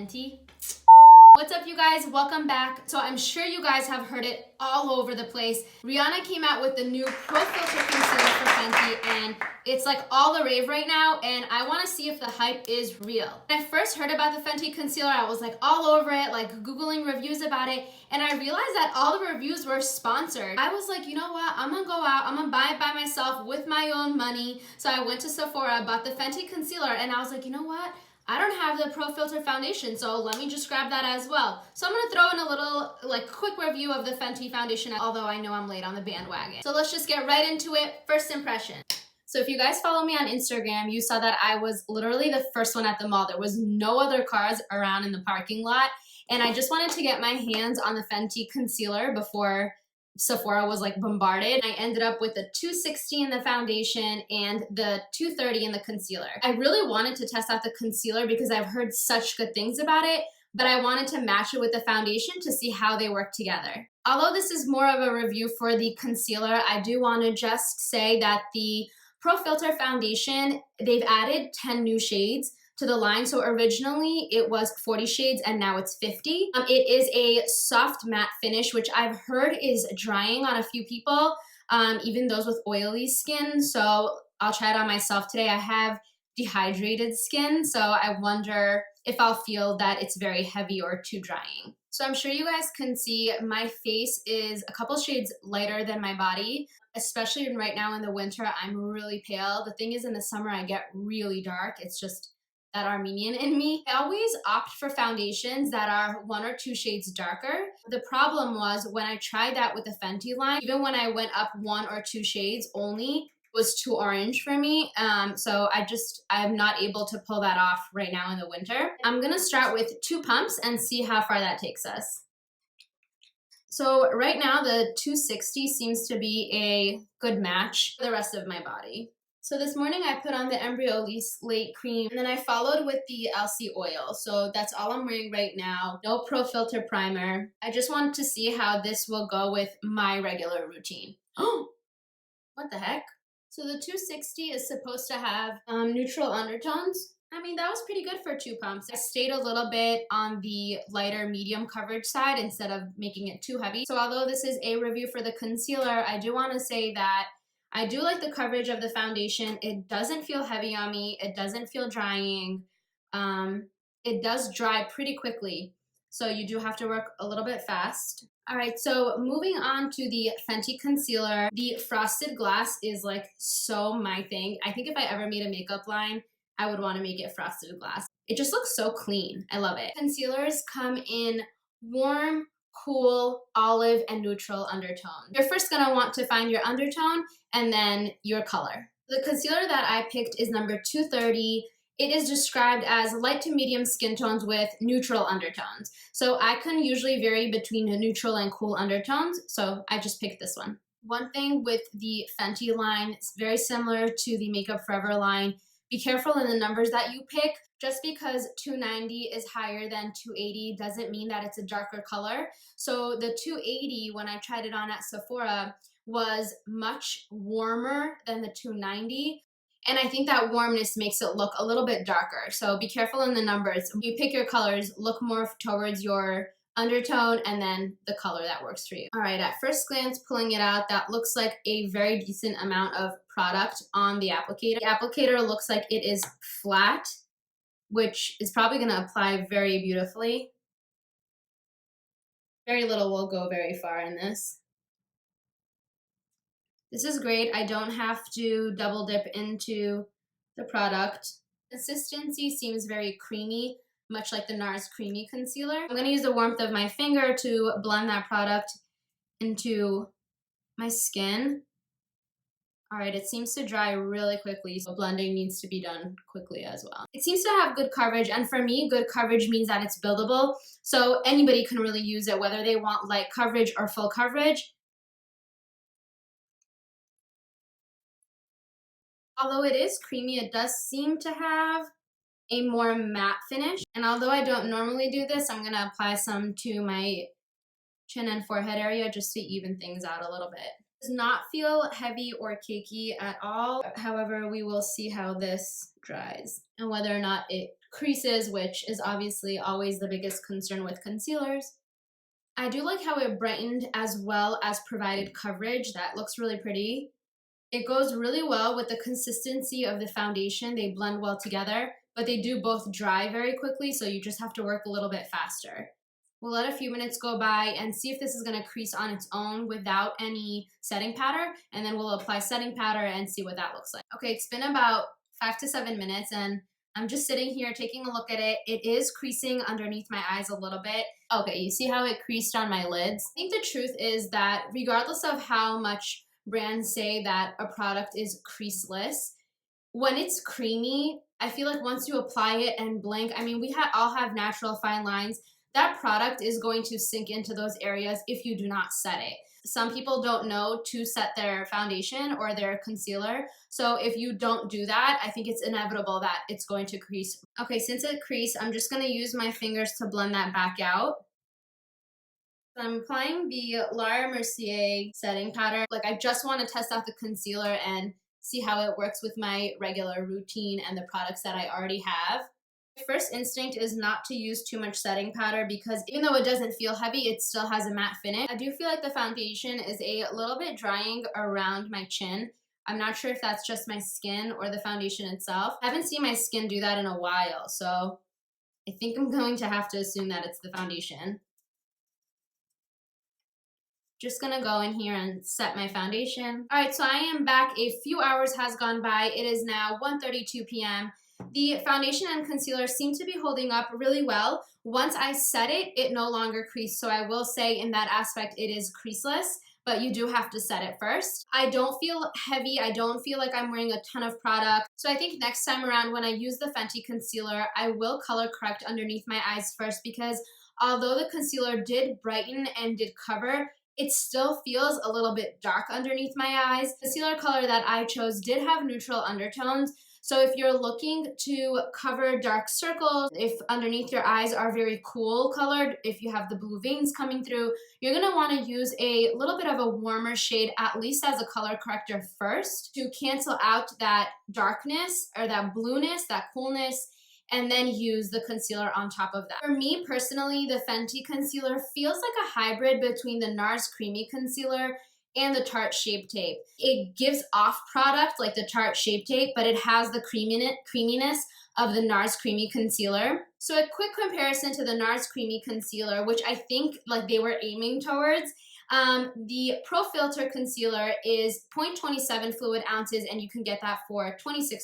Fenty. What's up, you guys? Welcome back. So I'm sure you guys have heard it all over the place. Rihanna came out with the new Pro Filter Concealer for Fenty, and it's like all the rave right now, and I want to see if the hype is real. When I first heard about the Fenty concealer, I was like all over it, like Googling reviews about it, and I realized that all the reviews were sponsored. I was like, you know what? I'm gonna go out, I'm gonna buy it by myself with my own money. So I went to Sephora, bought the Fenty concealer, and I was like, you know what? I don't have the Pro Filter foundation, so let me just grab that as well. So I'm gonna throw in a little quick review of the Fenty foundation, although I know I'm late on the bandwagon. So let's just get right into it. First impression. So if you guys follow me on Instagram, you saw that I was literally the first one at the mall. There was no other cars around in the parking lot, and I just wanted to get my hands on the Fenty concealer before Sephora was like bombarded. I ended up with the 260 in the foundation and the 230 in the concealer. I really wanted to test out the concealer because I've heard such good things about it, but I wanted to match it with the foundation to see how they work together. Although this is more of a review for the concealer, I do want to just say that the Pro Filter foundation, they've added 10 new shades to the line. So originally it was 40 shades and now it's 50. It is a soft matte finish, which I've heard is drying on a few people, even those with oily skin. So I'll try it on myself today. I have dehydrated skin, so I wonder if I'll feel that it's very heavy or too drying. So I'm sure you guys can see my face is a couple shades lighter than my body, especially right now in the winter. I'm really pale. The thing is, in the summer I get really dark. It's just that Armenian in me. I always opt for foundations that are 1 or 2 shades darker. The problem was when I tried that with the Fenty line, even when I went up 1 or 2 shades only, it was too orange for me. So I'm not able to pull that off right now in the winter. I'm gonna start with 2 pumps and see how far that takes us. So right now the 260 seems to be a good match for the rest of my body. So this morning I put on the Embryolisse Lait cream, and then I followed with the Elcie oil. So that's all I'm wearing right now. No Pro Filter primer. I just wanted to see how this will go with my regular routine. Oh, what the heck? So the 260 is supposed to have neutral undertones. I mean, that was pretty good for 2 pumps. I stayed a little bit on the lighter medium coverage side instead of making it too heavy. So although this is a review for the concealer, I do want to say that I do like the coverage of the foundation. It doesn't feel heavy on me. It doesn't feel drying. It does dry pretty quickly, so you do have to work a little bit fast. All right, so moving on to the Fenty concealer. The frosted glass is like so my thing. I think if I ever made a makeup line, I would want to make it frosted glass. It just looks so clean. I love it. Concealers come in warm, cool, olive, and neutral undertone. You're first gonna want to find your undertone and then your color. The concealer that I picked is number 230. It is described as light to medium skin tones with neutral undertones. So I can usually vary between a neutral and cool undertones, so I just picked this one. One thing with the Fenty line, it's very similar to the Makeup Forever line. Be careful in the numbers that you pick. Just because 290 is higher than 280 doesn't mean that it's a darker color. So the 280, when I tried it on at Sephora, was much warmer than the 290. And I think that warmness makes it look a little bit darker. So be careful in the numbers. When you pick your colors, look more towards your undertone and then the color that works for you. All right, at first glance, pulling it out, that looks like a very decent amount of product on the applicator. The applicator looks like it is flat, which is probably gonna apply very beautifully. Very little will go very far in this. This is great. I don't have to double dip into the product. Consistency seems very creamy, much like the NARS Creamy Concealer. I'm gonna use the warmth of my finger to blend that product into my skin. All right, it seems to dry really quickly, so blending needs to be done quickly as well. It seems to have good coverage, and for me, good coverage means that it's buildable, so anybody can really use it, whether they want light coverage or full coverage. Although it is creamy, it does seem to have a more matte finish. And although I don't normally do this, I'm gonna apply some to my chin and forehead area just to even things out a little bit. It does not feel heavy or cakey at all. However, we will see how this dries and whether or not it creases, which is obviously always the biggest concern with concealers. I do like how it brightened as well as provided coverage. That looks really pretty. It goes really well with the consistency of the foundation. They blend well together, but they do both dry very quickly, so you just have to work a little bit faster. We'll let a few minutes go by and see if this is gonna crease on its own without any setting powder, and then we'll apply setting powder and see what that looks like. Okay, it's been about 5 to 7 minutes, and I'm just sitting here taking a look at it. It is creasing underneath my eyes a little bit. Okay, you see how it creased on my lids? I think the truth is that regardless of how much brands say that a product is creaseless, when it's creamy, I feel like once you apply it and blink, I mean, we all have natural fine lines. That product is going to sink into those areas if you do not set it. Some people don't know to set their foundation or their concealer. So if you don't do that, I think it's inevitable that it's going to crease. Okay, since it creased, I'm just gonna use my fingers to blend that back out. So I'm applying the Laura Mercier setting powder. Like, I just want to test out the concealer and see how it works with my regular routine and the products that I already have. My first instinct is not to use too much setting powder because even though it doesn't feel heavy, it still has a matte finish. I do feel like the foundation is a little bit drying around my chin. I'm not sure if that's just my skin or the foundation itself. I haven't seen my skin do that in a while, so I think I'm going to have to assume that it's the foundation. Just gonna go in here and set my foundation. All right, so I am back. A few hours has gone by. It is now 1:32 p.m. The foundation and concealer seem to be holding up really well. Once I set it, it no longer creased. So I will say in that aspect, it is creaseless, but you do have to set it first. I don't feel heavy. I don't feel like I'm wearing a ton of product. So I think next time around when I use the Fenty concealer, I will color correct underneath my eyes first, because although the concealer did brighten and did cover, it still feels a little bit dark underneath my eyes. The concealer color that I chose did have neutral undertones. So if you're looking to cover dark circles, if underneath your eyes are very cool colored, if you have the blue veins coming through, you're gonna wanna use a little bit of a warmer shade, at least as a color corrector first, to cancel out that darkness or that blueness, that coolness, and then use the concealer on top of that. For me personally, the Fenty concealer feels like a hybrid between the NARS Creamy Concealer and the Tarte Shape Tape. It gives off product like the Tarte Shape Tape, but it has the creaminess of the NARS Creamy Concealer. So a quick comparison to the NARS Creamy Concealer, which I think like they were aiming towards, the Pro Filter Concealer is 0.27 fluid ounces, and you can get that for $26.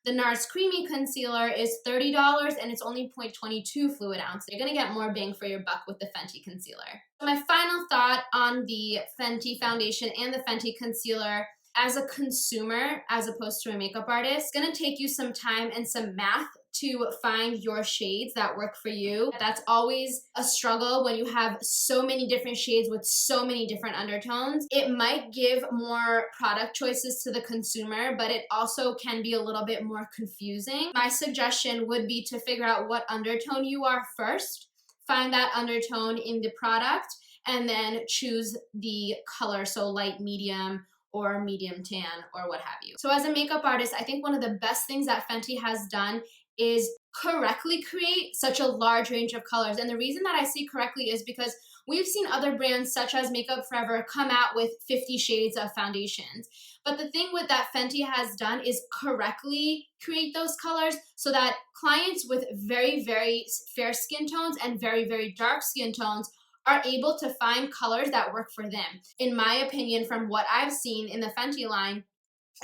The NARS Creamy Concealer is $30 and it's only 0.22 fluid ounce. You're gonna get more bang for your buck with the Fenty concealer. My final thought on the Fenty foundation and the Fenty concealer, as a consumer, as opposed to a makeup artist, it's gonna take you some time and some math to find your shades that work for you. That's always a struggle when you have so many different shades with so many different undertones. It might give more product choices to the consumer, but it also can be a little bit more confusing. My suggestion would be to figure out what undertone you are first, find that undertone in the product, and then choose the color, so light, medium, or medium tan, or what have you. So as a makeup artist, I think one of the best things that Fenty has done is correctly create such a large range of colors. And the reason that I say correctly is because we've seen other brands such as Makeup Forever come out with 50 shades of foundations. But the thing with that Fenty has done is correctly create those colors so that clients with very, very fair skin tones and very, very dark skin tones are able to find colors that work for them. In my opinion, from what I've seen in the Fenty line,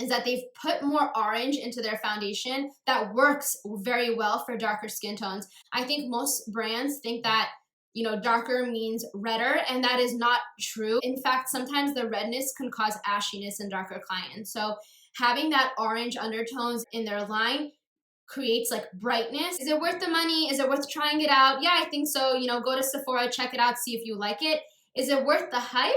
is that they've put more orange into their foundation that works very well for darker skin tones. I think most brands think that, you know, darker means redder, and that is not true. In fact, sometimes the redness can cause ashiness in darker clients. So having that orange undertones in their line creates like brightness. Is it worth the money? Is it worth trying it out? Yeah, I think so. You know, go to Sephora, check it out, see if you like it. Is it worth the hype?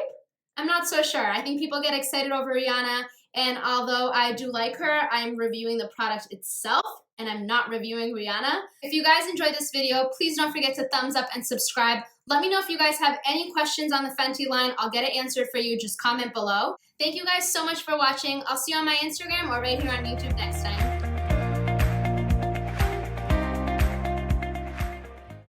I'm not so sure. I think people get excited over Rihanna, and although I do like her, I'm reviewing the product itself, and I'm not reviewing Rihanna. If you guys enjoyed this video, please don't forget to thumbs up and subscribe. Let me know if you guys have any questions on the Fenty line. I'll get it answered for you. Just comment below. Thank you guys so much for watching. I'll see you on my Instagram or right here on YouTube next time.